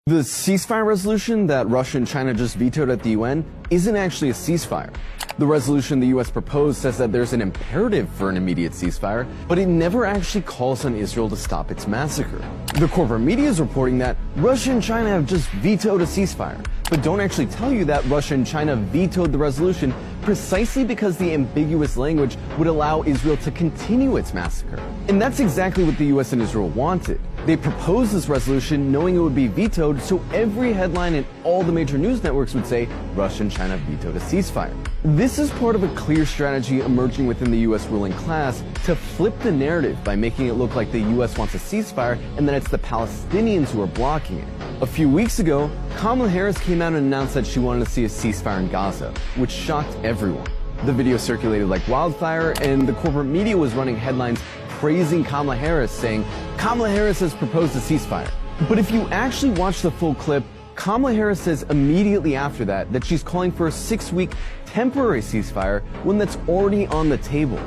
The ceasefire resolution that Russia and China just vetoed at the UN isn't actually a ceasefire. The resolution the US proposed says that there's an imperative for an immediate ceasefire, but it never actually calls on Israel to stop its massacre. The corporate media is reporting that Russia and China have just vetoed a ceasefire, but don't actually tell you that Russia and China vetoed the resolution precisely because the ambiguous language would allow Israel to continue its massacre. And that's exactly what the US and Israel wanted. They proposed this resolution knowing it would be vetoed, so every headline in all the major news networks would say Russia and China vetoed a ceasefire. This is part of a clear strategy emerging within the US ruling class to flip the narrative by making it look like the US wants a ceasefire and that it's the Palestinians who are blocking it. A few weeks ago, Kamala Harris came out and announced that she wanted to see a ceasefire in Gaza, which shocked everyone. The video circulated like wildfire, and the corporate media was running headlines praising Kamala Harris, saying, "Kamala Harris has proposed a ceasefire." But if you actually watch the full clip, Kamala Harris says immediately after that she's calling for a 6-week temporary ceasefire when that's already on the table.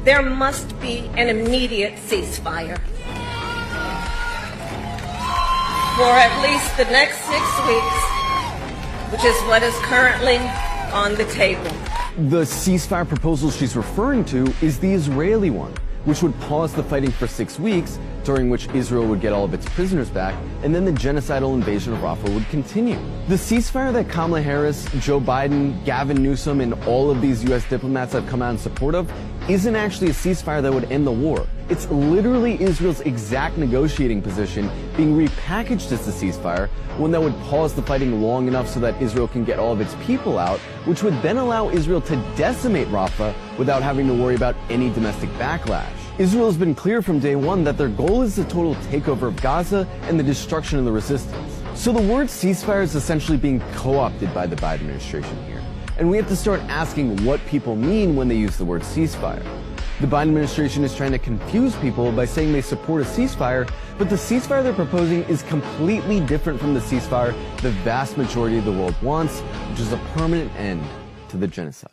There must be an immediate ceasefire for at least the next 6 weeks, which is what is currently on the table. The ceasefire proposal she's referring to is the Israeli one, which would pause the fighting for 6 weeks, during which Israel would get all of its prisoners back, and then the genocidal invasion of Rafah would continue. The ceasefire that Kamala Harris, Joe Biden, Gavin Newsom, and all of these US diplomats have come out in support of isn't actually a ceasefire that would end the war. It's literally Israel's exact negotiating position being repackaged as a ceasefire, one that would pause the fighting long enough so that Israel can get all of its people out, which would then allow Israel to decimate Rafah without having to worry about any domestic backlash. Israel has been clear from day one that their goal is the total takeover of Gaza and the destruction of the resistance. So the word ceasefire is essentially being co-opted by the Biden administration here. And we have to start asking what people mean when they use the word ceasefire. The Biden administration is trying to confuse people by saying they support a ceasefire, but the ceasefire they're proposing is completely different from the ceasefire the vast majority of the world wants, which is a permanent end to the genocide.